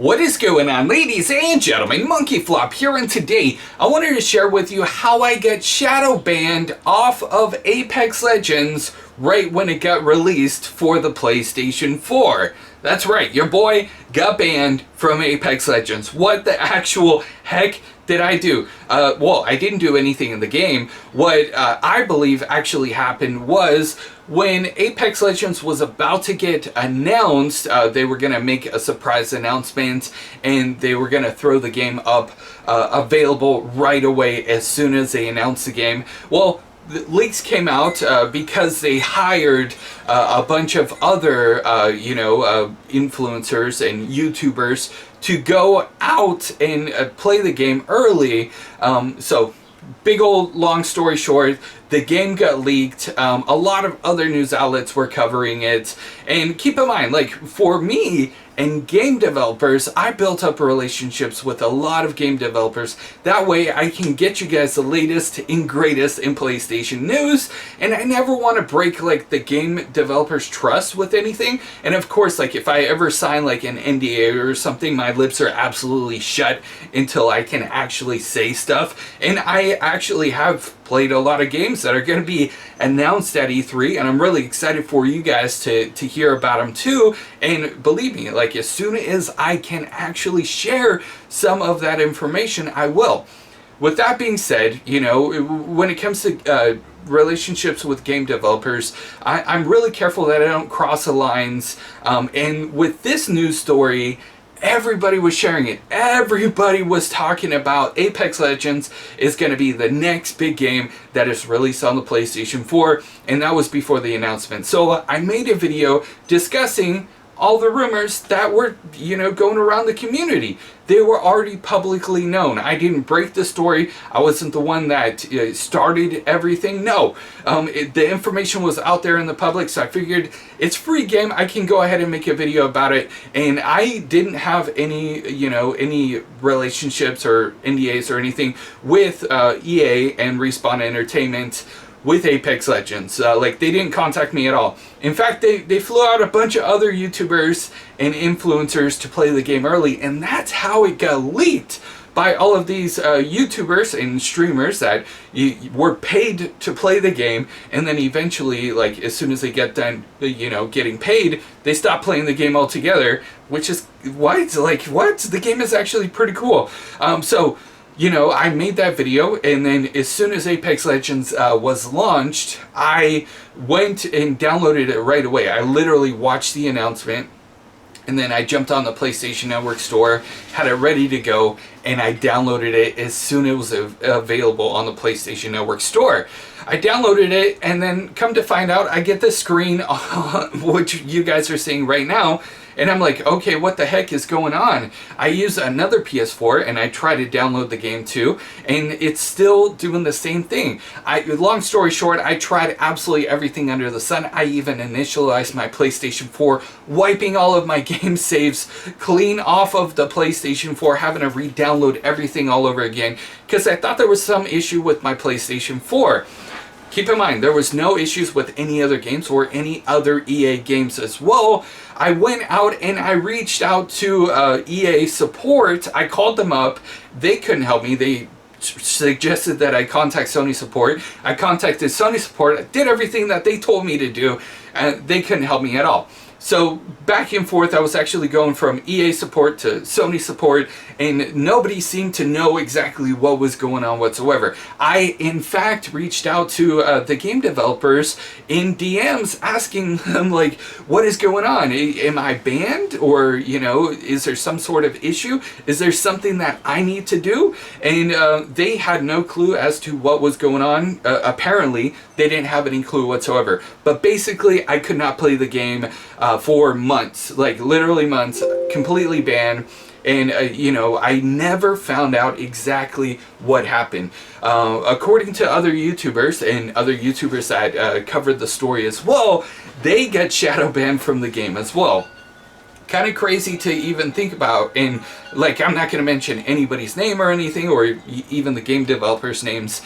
What is going on, ladies and gentlemen? Monkeyflop here, and today I wanted to share with you how I get shadow banned off of Apex Legends right when it got released for the PlayStation 4. That's right, your boy got banned from Apex Legends. What the actual heck did I do? Well, I didn't do anything in the game. What I believe actually happened was when Apex Legends was about to get announced, they were going to make a surprise announcement and they were going to throw the game up available right away as soon as they announced the game. Well, the leaks came out because they hired a bunch of other, influencers and YouTubers to go out and play the game early. So, big old long story short, the game got leaked. A lot of other news outlets were covering it. And keep in mind, like, for me and game developers, I built up relationships with a lot of game developers. That way I can get you guys the latest and greatest in PlayStation news. And I never want to break, like, the game developers' trust with anything. And of course, like, if I ever sign, like, an NDA or something, my lips are absolutely shut until I can actually say stuff. And I actually have played a lot of games that are going to be announced at E3, and I'm really excited for you guys to hear about them too. And believe me, like, as soon as I can actually share some of that information, I will. With that being said, you know, when it comes to relationships with game developers, I'm really careful that I don't cross the lines. And with this news story, everybody was sharing it. Everybody was talking about Apex Legends is going to be the next big game that is released on the PlayStation 4, and that was before the announcement. So I made a video discussing all the rumors that were, going around the community. They were already publicly known. I didn't break the story. I wasn't the one that started everything. No, the information was out there in the public, so I figured it's free game. I can go ahead and make a video about it. And I didn't have any, any relationships or NDAs or anything with EA and Respawn Entertainment with Apex Legends. Like, they didn't contact me at all. In fact, they flew out a bunch of other YouTubers and influencers to play the game early, and that's how it got leaked by all of these YouTubers and streamers that were paid to play the game, and then eventually, like, as soon as they get done, getting paid, they stop playing the game altogether, which is, what? Like, what? The game is actually pretty cool. I made that video, and then as soon as Apex Legends was launched, I went and downloaded it right away. I literally watched the announcement, and then I jumped on the PlayStation Network store, had it ready to go, and I downloaded it as soon as it was available on the PlayStation Network store. I downloaded it, and then come to find out, I get the screen, which you guys are seeing right now, and I'm like, okay, what the heck is going on? I use another PS4 and I try to download the game too, and it's still doing the same thing. Long story short, I tried absolutely everything under the sun. I even initialized my PlayStation 4, wiping all of my game saves clean off of the PlayStation 4, having to re-download everything all over again, because I thought there was some issue with my PlayStation 4. Keep in mind, there was no issues with any other games or any other EA games as well. I went out and I reached out to EA support. I called them up. They couldn't help me. They suggested that I contact Sony support. I contacted Sony support. I did everything that they told me to do, and they couldn't help me at all. So back and forth, I was actually going from EA support to Sony support, and nobody seemed to know exactly what was going on whatsoever. I, in fact, reached out to the game developers in DMs asking them, like, what is going on? Am I banned? Or, is there some sort of issue? Is there something that I need to do? And they had no clue as to what was going on. Apparently, they didn't have any clue whatsoever. But basically, I could not play the game for months, like literally months, completely banned. And, I never found out exactly what happened. According to other YouTubers and other YouTubers that covered the story as well, they get shadow banned from the game as well. kind of crazy to even think about. And like, I'm not going to mention anybody's name or anything, or even the game developers' names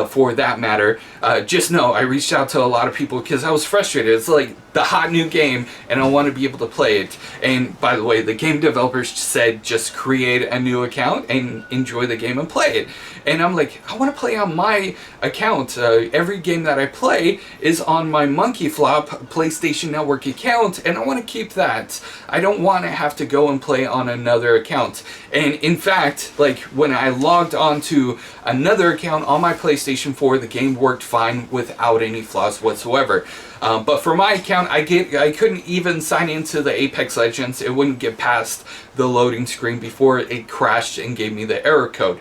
for that matter. Just know I reached out to a lot of people because I was frustrated. It's like the hot new game and I want to be able to play it. And by the way, the game developers said just create a new account and enjoy the game and play it. And I'm like, I want to play on my account. Every game that I play is on my Monkeyflop PlayStation Network account, and I want to keep that. I don't want to have to go and play on another account. And in fact, like when I logged on to another account on my PlayStation 4, the game worked fine without any flaws whatsoever. But for my account, I couldn't even sign into the Apex Legends. It wouldn't get past the loading screen before it crashed and gave me the error code.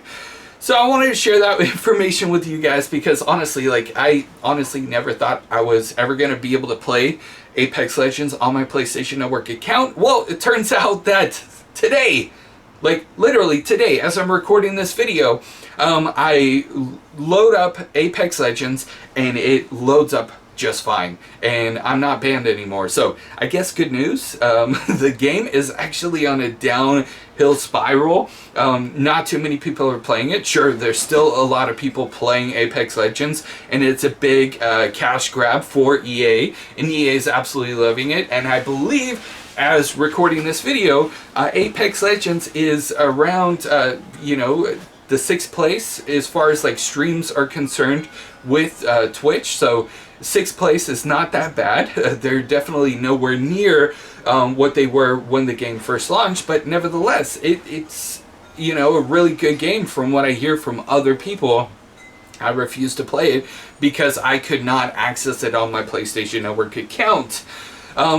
So I wanted to share that information with you guys because honestly, like, I honestly never thought I was ever going to be able to play Apex Legends on my PlayStation Network account. Well, it turns out that today, like literally today, as I'm recording this video, I load up Apex Legends and it loads up just fine, and I'm not banned anymore. So I guess good news. The game is actually on a downhill spiral. Not too many people are playing it. Sure, there's still a lot of people playing Apex Legends, and it's a big cash grab for EA, and EA is absolutely loving it. And I believe, as recording this video, Apex Legends is around you know, the 6th place as far as like streams are concerned with Twitch. So 6th place is not that bad. They're definitely nowhere near what they were when the game first launched, but nevertheless, it's, you know, a really good game from what I hear from other people. I refuse to play it because I could not access it on my PlayStation Network account.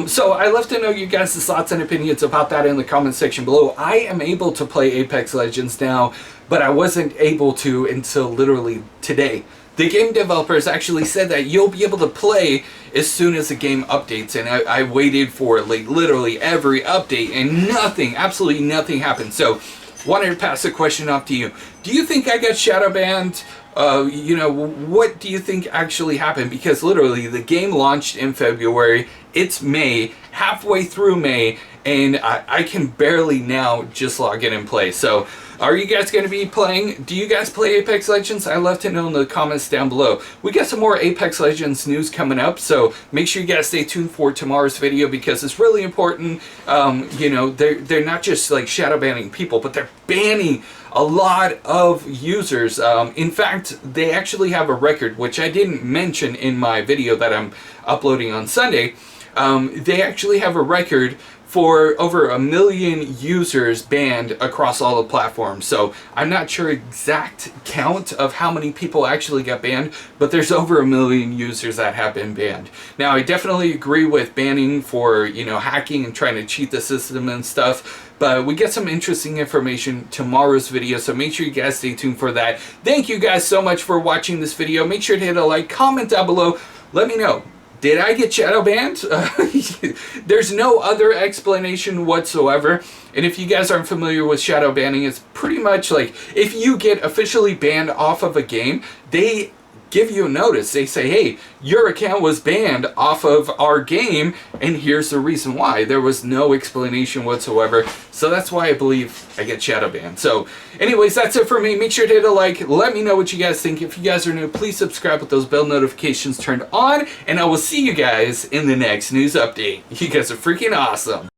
So I love to know you guys' thoughts and opinions about that in the comment section below. I am able to play Apex Legends now, but I wasn't able to until literally today. The game developers actually said that you'll be able to play as soon as the game updates, and I waited for like literally every update and nothing, absolutely nothing happened. So wanted to pass the question off to you. Do you think I got shadow banned? You know, what do you think actually happened? Because literally the game launched in February. It's May, halfway through May, and I can barely now just log in and play. So are you guys going to be playing? Do you guys play Apex Legends? I'd love to know in the comments down below. We got some more Apex Legends news coming up, so make sure you guys stay tuned for tomorrow's video because it's really important. You know, they're not just like shadow banning people, but they're banning a lot of users. In fact, they actually have a record, which I didn't mention in my video that I'm uploading on Sunday. They actually have a record for over 1 million users banned across all the platforms. So I'm not sure exact count of how many people actually got banned, but there's over 1 million users that have been banned. Now, I definitely agree with banning for, you know, hacking and trying to cheat the system and stuff, but we get some interesting information tomorrow's video, so make sure you guys stay tuned for that. Thank you guys so much for watching this video. Make sure to hit a like, comment down below, let me know. Did I get shadow banned? There's no other explanation whatsoever. And if you guys aren't familiar with shadow banning, it's pretty much like if you get officially banned off of a game, they give you a notice. They say, hey, your account was banned off of our game, and here's the reason why. There was no explanation whatsoever. So that's why I believe I get shadow banned. So anyways, that's it for me. Make sure to hit a like. Let me know what you guys think. If you guys are new, please subscribe with those bell notifications turned on, and I will see you guys in the next news update. You guys are freaking awesome.